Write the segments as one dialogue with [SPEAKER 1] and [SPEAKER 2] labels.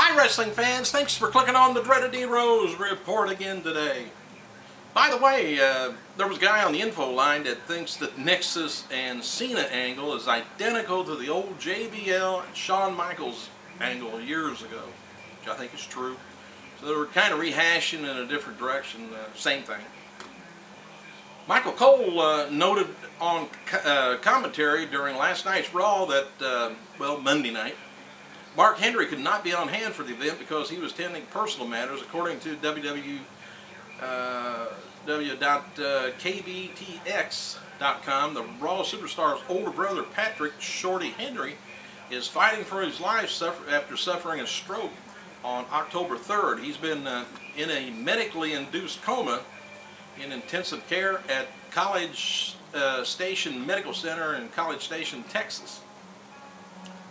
[SPEAKER 1] Hi wrestling fans, thanks for clicking on the Dreaded D-Rose report again today. By the way, there was a guy on the info line that thinks that Nexus and Cena angle is identical to the old JBL and Shawn Michaels angle years ago, which I think is true. So they were kind of rehashing in a different direction, same thing. Michael Cole noted on commentary during last night's Raw that, well, Monday night, Mark Henry could not be on hand for the event because he was tending personal matters, according to www.kbtx.com. The Raw superstar's older brother, Patrick "Shorty" Henry, is fighting for his life after suffering a stroke on October 3rd. He's been in a medically induced coma in intensive care at College Station Medical Center in College Station, Texas.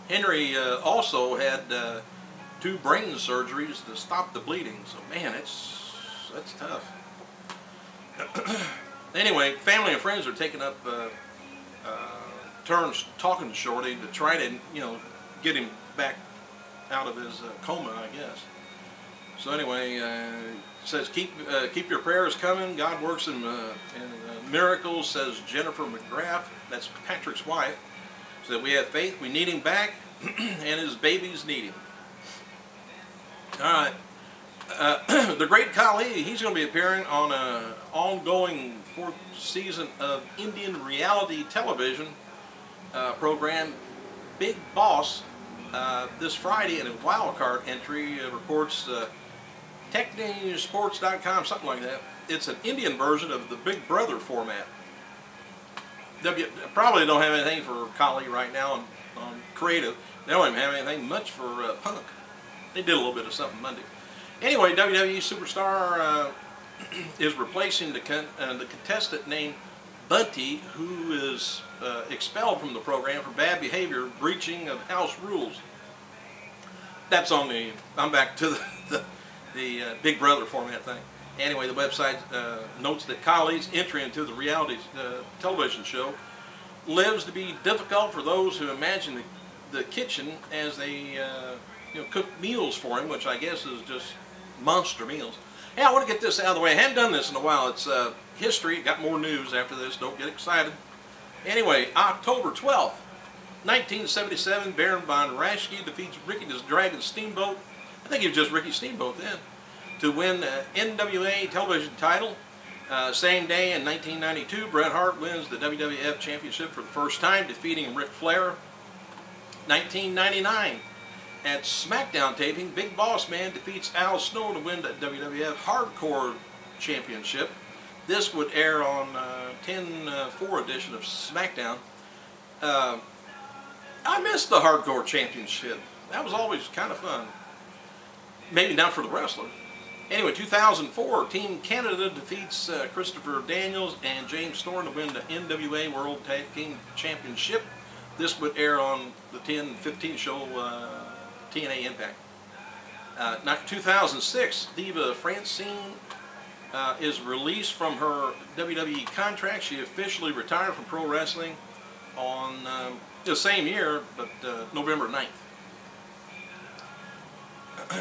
[SPEAKER 1] Henry also had 2 brain surgeries to stop the bleeding, so man, that's tough. Anyway, family and friends are taking up turns talking to Shorty to try to, get him back out of his coma, I guess. So anyway, it says keep your prayers coming. God works in miracles, says Jennifer McGrath. That's Patrick's wife. So that we have faith, we need him back, and his babies need him. All right. The great Kolli, he's going to be appearing on an ongoing 4th season of Indian reality television program Big Boss this Friday in a wildcard entry, reports technewsports.com, something like that. It's an Indian version of the Big Brother format. Probably don't have anything for Kolli right now on creative. They don't even have anything much for Punk. They did a little bit of something Monday. Anyway, WWE superstar is replacing the contestant named Bunty, who is expelled from the program for bad behavior, breaching of house rules. That's on the, I'm back to the Big Brother format thing. Anyway, the website notes that Kolli's entry into the reality television show lives to be difficult for those who imagine the kitchen as they cook meals for him, which I guess is just monster meals. Hey, I want to get this out of the way. I haven't done this in a while. It's history. Got more news after this. Don't get excited. Anyway, October 12th, 1977, Baron von Raschke defeats Ricky the Dragon Steamboat. I think he was just Ricky Steamboat then, to win the NWA television title. Same day in 1992, Bret Hart wins the WWF Championship for the first time, defeating Ric Flair. 1999, at SmackDown taping, Big Boss Man defeats Al Snow to win the WWF Hardcore Championship. This would air on 10/4 edition of SmackDown. I missed the Hardcore Championship. That was always kind of fun. Maybe not for the wrestler. Anyway, 2004, Team Canada defeats Christopher Daniels and James Storm to win the NWA World Tag Team Championship. This would air on the 10/15 show TNA Impact. 2006, Diva Francine is released from her WWE contract. She officially retired from pro wrestling on the same year, but November 9th.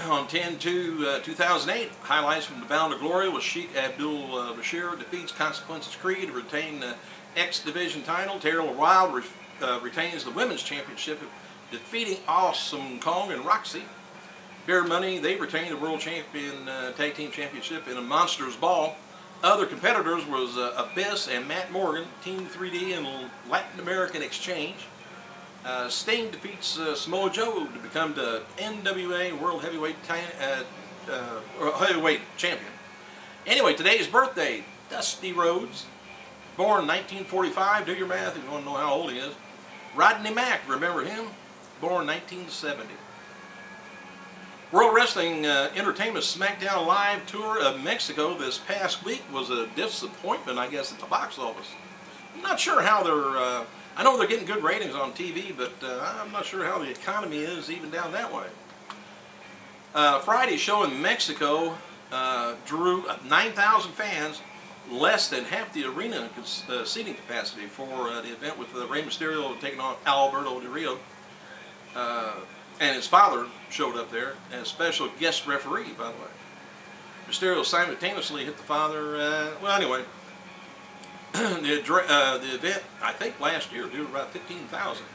[SPEAKER 1] On 10/2/2008, highlights from the Bound to Glory was Sheik Abdul-Bashir defeats Consequences Creed to retain the X Division title. Terrell Wilde retains the Women's Championship, defeating Awesome Kong and Roxy. Bear Money, they retain the World Champion Tag Team Championship in a Monsters Ball. Other competitors was Abyss and Matt Morgan, Team 3D and Latin American Exchange. Sting defeats Samoa Joe to become the NWA World Heavyweight Champion. Anyway, today's birthday, Dusty Rhodes, born 1945. Do your math if you want to know how old he is. Rodney Mack, remember him? Born 1970. World Wrestling Entertainment SmackDown Live Tour of Mexico this past week was a disappointment, I guess, at the box office. I'm not sure how they're... I know they're getting good ratings on TV, but I'm not sure how the economy is even down that way. Friday's show in Mexico drew 9,000 fans, less than half the arena seating capacity for the event, with Rey Mysterio taking on Alberto Del Rio. and his father showed up there as special guest referee, by the way. Mysterio simultaneously hit the father. Well, anyway, the event, I think last year, did about 15,000,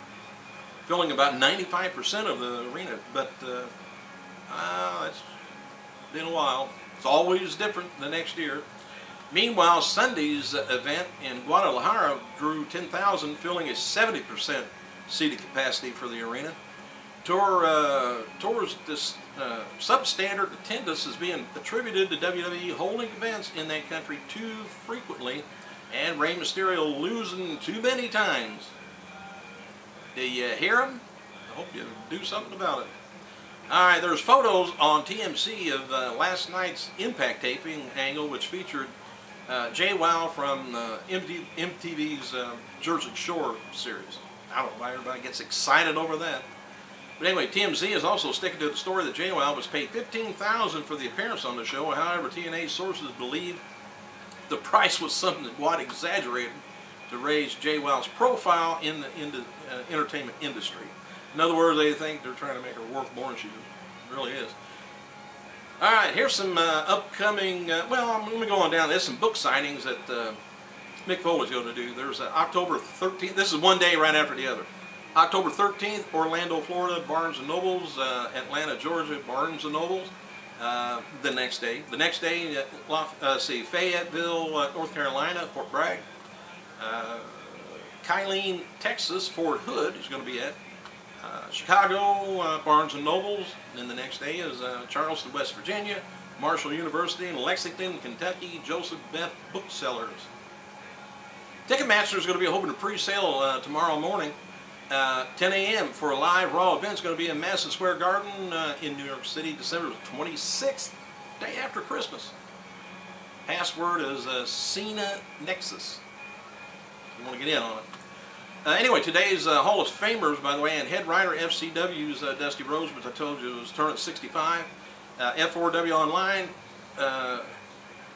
[SPEAKER 1] filling about 95% of the arena. But it's been a while. It's always different the next year. Meanwhile, Sunday's event in Guadalajara drew 10,000, filling a 70% seating capacity for the arena. Towards this substandard attendance is being attributed to WWE holding events in that country too frequently and Rey Mysterio losing too many times. Do you hear him? I hope you do something about it. Alright, there's photos on TMC of last night's Impact taping angle, which featured jwoww from MTV's Jersey Shore series. I don't know why everybody gets excited over that. But anyway, TMZ is also sticking to the story that jwoww was paid $15,000 for the appearance on the show. However, TNA sources believe the price was somewhat exaggerated to raise jwoww's profile in the entertainment industry. In other words, they think they're trying to make her worth more than she really is. Alright, here's some upcoming, well, let me go on down. There's some book signings that Mick Foley's going to do. There's October 13th. This is one day right after the other. October 13th, Orlando, Florida, Barnes & Nobles. Atlanta, Georgia, Barnes & Nobles. The next day. The next day, Fayetteville, North Carolina, Fort Bragg. Kaitlyn, Texas, Fort Hood is going to be at. Chicago, Barnes & Nobles. Then the next day is Charleston, West Virginia, Marshall University, and Lexington, Kentucky, Joseph Beth Booksellers. Ticketmaster is going to be hoping to pre-sale tomorrow morning, 10 a.m. for a live Raw event. It's going to be in Madison Square Garden in New York City, December 26th, day after Christmas. Password is cena nexus. You want to get in on it. Anyway, today's Hall of Famers, by the way, and head writer FCW's Dusty Rhodes, which I told you was turning 65. F4W Online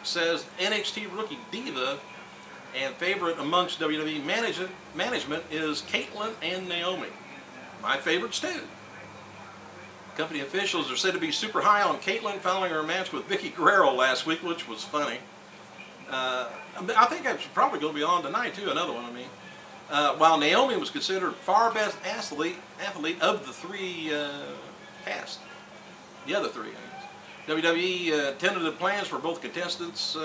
[SPEAKER 1] says NXT Rookie Diva and favorite amongst WWE management is Kaitlyn and Naomi. My favorites too. Company officials are said to be super high on Kaitlyn following her match with Vicky Guerrero last week, which was funny. I think that's probably going to be on tonight too, another one, I mean. While Naomi was considered far best athlete of the three cast. The other three, I guess. WWE tentative plans for both contestants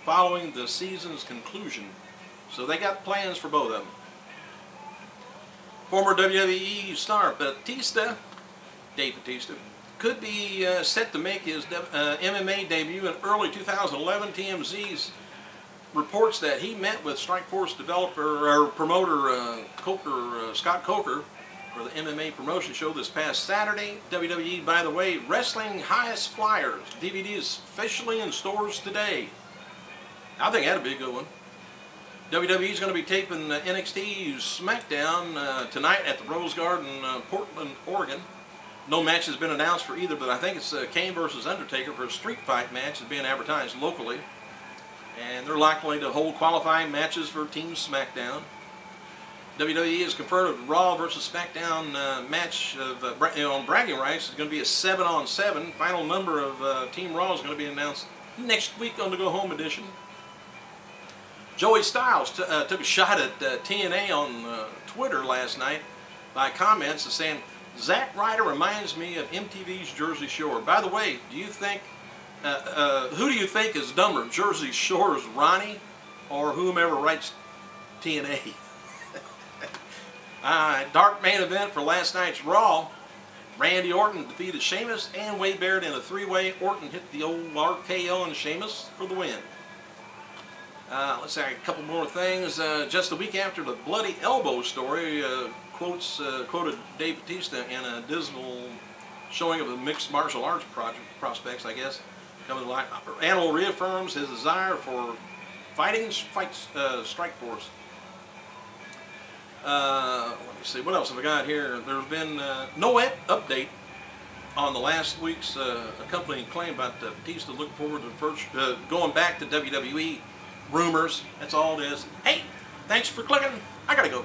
[SPEAKER 1] following the season's conclusion. So they got plans for both of them. Former WWE star Batista, Dave Batista, could be set to make his MMA debut in early 2011. TMZ's reports that he met with Strikeforce developer or promoter Scott Coker for the MMA promotion show this past Saturday. WWE, by the way, Wrestling Highest Flyers DVD is officially in stores today. I think that'd be a good one. WWE is going to be taping NXT SmackDown tonight at the Rose Garden, Portland, Oregon. No match has been announced for either, but I think it's Kane versus Undertaker for a street fight match is being advertised locally. And they're likely to hold qualifying matches for Team SmackDown. WWE has confirmed a Raw versus SmackDown match on bragging rights is going to be a 7-on-7. Final number of Team Raw is going to be announced next week on the Go Home edition. Joey Styles took a shot at TNA on Twitter last night by comments saying, Zack Ryder reminds me of MTV's Jersey Shore. By the way, do you think who do you think is dumber, Jersey Shore's Ronnie or whomever writes TNA? Dark main event for last night's Raw. Randy Orton defeated Sheamus and Wade Barrett in a three-way. Orton hit the old RKO and Sheamus for the win. Let's say a couple more things. Just a week after the Bloody Elbow story, quoted Dave Batista in a dismal showing of the mixed martial arts prospects, I guess. Coming to light. Animal reaffirms his desire for fighting Strikeforce. Let me see, what else have I got here? There's been no update on the last week's accompanying claim about Batista looking forward to the first, going back to WWE rumors. That's all it is. Hey, thanks for clicking. I gotta go.